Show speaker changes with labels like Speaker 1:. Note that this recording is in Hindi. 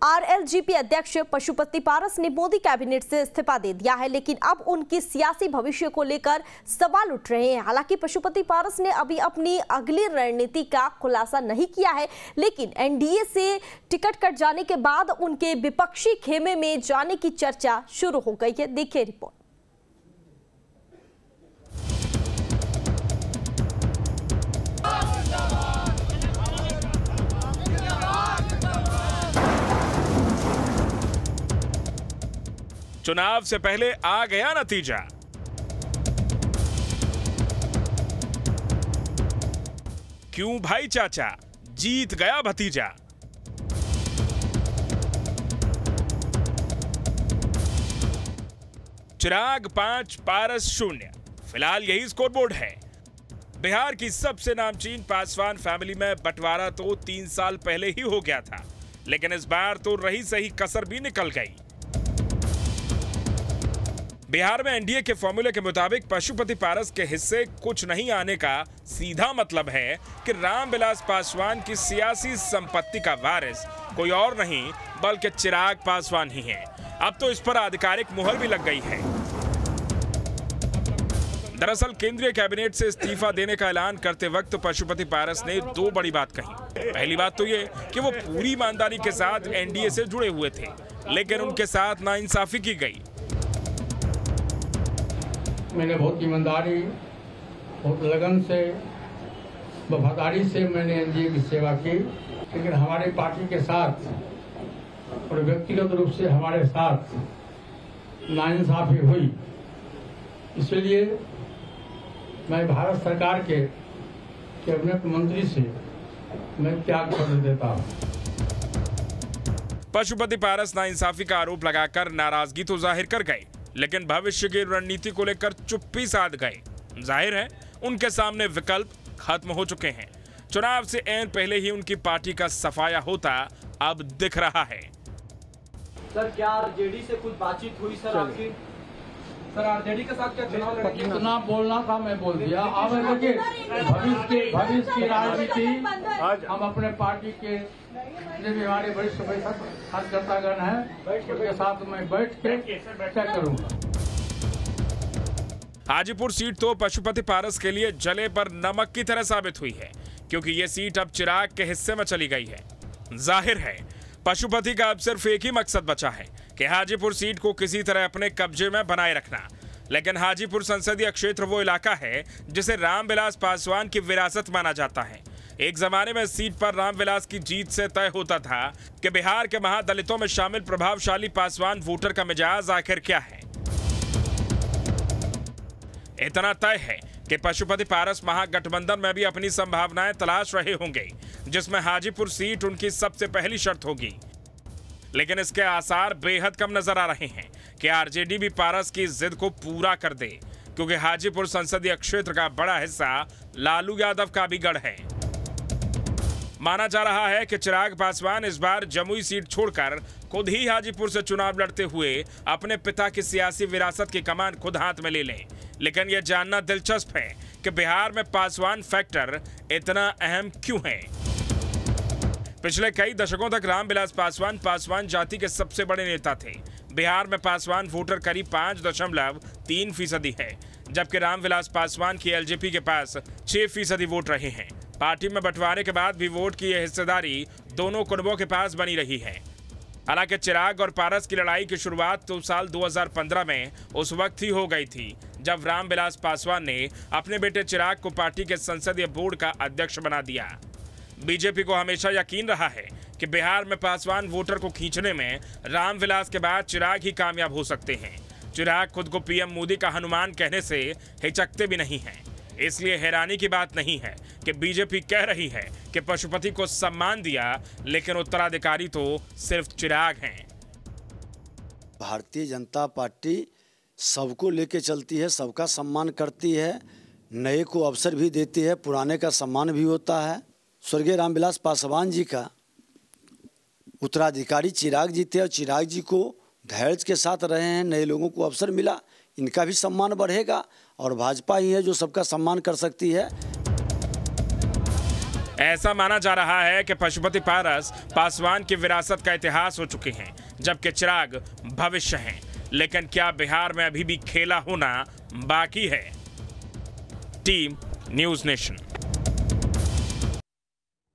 Speaker 1: आरएलजीपी अध्यक्ष पशुपति पारस ने मोदी कैबिनेट से इस्तीफा दे दिया है, लेकिन अब उनकी सियासी भविष्य को लेकर सवाल उठ रहे हैं। हालांकि पशुपति पारस ने अभी अपनी अगली रणनीति का खुलासा नहीं किया है, लेकिन एनडीए से टिकट कट जाने के बाद उनके विपक्षी खेमे में जाने की चर्चा शुरू हो गई है। देखिए रिपोर्ट।
Speaker 2: चुनाव से पहले आ गया नतीजा। क्यों भाई चाचा, जीत गया भतीजा। चिराग 5, पारस 0। फिलहाल यही स्कोरबोर्ड है। बिहार की सबसे नामचीन पासवान फैमिली में बंटवारा तो 3 साल पहले ही हो गया था, लेकिन इस बार तो रही सही कसर भी निकल गई। बिहार में एनडीए के फॉर्मूले के मुताबिक पशुपति पारस के हिस्से कुछ नहीं आने का सीधा मतलब है कि रामविलास पासवान की सियासी संपत्ति का वारिस कोई और नहीं बल्कि चिराग पासवान ही है। अब तो इस पर आधिकारिक मुहर भी लग गई है। दरअसल केंद्रीय कैबिनेट से इस्तीफा देने का ऐलान करते वक्त पशुपति पारस ने 2 बड़ी बात कही। पहली बात तो ये कि वो पूरी ईमानदारी के साथ एनडीए से जुड़े हुए थे, लेकिन उनके साथ नाइंसाफी की गई।
Speaker 3: मैंने बहुत ईमानदारी, बहुत लगन से, वफादारी से मैंने एनडीए की सेवा की, लेकिन हमारी पार्टी के साथ और व्यक्तिगत रूप से हमारे साथ नाइंसाफी हुई। इसलिए मैं भारत सरकार के कैबिनेट मंत्री से मैं त्याग पत्र देता हूँ।
Speaker 2: पशुपति पारस नाइंसाफी का आरोप लगाकर नाराजगी तो जाहिर कर गए, लेकिन भविष्य की रणनीति को लेकर चुप्पी साध गए। जाहिर है उनके सामने विकल्प खत्म हो चुके हैं। चुनाव से ऐन पहले ही उनकी पार्टी का सफाया होता अब दिख रहा है।
Speaker 4: सर क्या आरजेडी से कुछ बातचीत हुई सर आपकी? सर आरजेडी के साथ क्या चुनाव लड़ेंगे?
Speaker 3: इतना बोलना था, मैं बोल दिया। अब देखिए भविष्य की राजनीति हम अपने पार्टी के जो भी हमारे वरिष्ठ कार्यकर्तागण हैं उनके साथ मैं बैठ के तय करूंगा।
Speaker 2: हाजीपुर सीट तो पशुपति पारस के लिए जले पर नमक की तरह साबित हुई है, क्योंकि ये सीट अब चिराग के हिस्से में चली गई है। जाहिर है पशुपति का अब सिर्फ एक ही मकसद बचा है कि हाजीपुर सीट को किसी तरह अपने कब्जे में बनाए रखना। लेकिन हाजीपुर संसदीय क्षेत्र वो इलाका है जिसे रामविलास पासवान की विरासत माना जाता है। एक जमाने में सीट पर रामविलास की जीत से तय होता था कि बिहार के महादलितों में शामिल प्रभावशाली पासवान वोटर का मिजाज आखिर क्या है। इतना तय है कि पशुपति पारस महागठबंधन में भी अपनी संभावनाएं तलाश रहे होंगे, जिसमें हाजीपुर सीट उनकी सबसे पहली शर्त होगी। लेकिन इसके आसार बेहद कम नजर आ रहे हैं कि आरजेडी भी पारस की जिद को पूरा कर दे, क्योंकि हाजीपुर संसदीय क्षेत्र का बड़ा हिस्सा लालू यादव का भी गढ़ है। माना जा रहा है कि चिराग पासवान इस बार जमुई सीट छोड़कर खुद ही हाजीपुर से चुनाव लड़ते हुए अपने पिता की सियासी विरासत की कमान खुद हाथ में ले लें। लेकिन यह जानना दिलचस्प है कि बिहार में पासवान फैक्टर इतना अहम क्यों है। पिछले कई दशकों तक रामविलास पासवान पासवान जाति के सबसे बड़े नेता थे। बिहार में पासवान वोटर करीब 5.3% है, जबकि रामविलास पासवान की एलजेपी के पास 6% वोट रहे हैं। पार्टी में बंटवारे के बाद भी वोट की यह हिस्सेदारी दोनों कुनबों के पास बनी रही है। हालांकि चिराग और पारस की लड़ाई की शुरुआत तो साल 2015 में उस वक्त ही हो गई थी, जब रामविलास पासवान ने अपने बेटे चिराग को पार्टी के संसदीय बोर्ड का अध्यक्ष बना दिया। बीजेपी को हमेशा यकीन रहा है कि बिहार में पासवान वोटर को खींचने में रामविलास के बाद चिराग ही कामयाब हो सकते हैं। चिराग खुद को पीएम मोदी का हनुमान कहने से हिचकते भी नहीं हैं। इसलिए हैरानी की बात नहीं है कि बीजेपी कह रही है कि पशुपति को सम्मान दिया, लेकिन उत्तराधिकारी तो सिर्फ चिराग हैं।
Speaker 5: भारतीय जनता पार्टी सबको लेके चलती है, सबका सम्मान करती है, नए को अवसर भी देती है, पुराने का सम्मान भी होता है। स्वर्गीय रामविलास पासवान जी का उत्तराधिकारी चिराग जी थे और चिराग जी को धैर्य के साथ रहे हैं, नए लोगों को अवसर मिला, इनका भी सम्मान बढ़ेगा और भाजपा ही है जो सबका सम्मान कर सकती है।
Speaker 2: ऐसा माना जा रहा है कि पशुपति पारस पासवान की विरासत का इतिहास हो चुके हैं, जबकि चिराग भविष्य हैं। लेकिन क्या बिहार में अभी भी खेला होना बाकी है? Team news nation.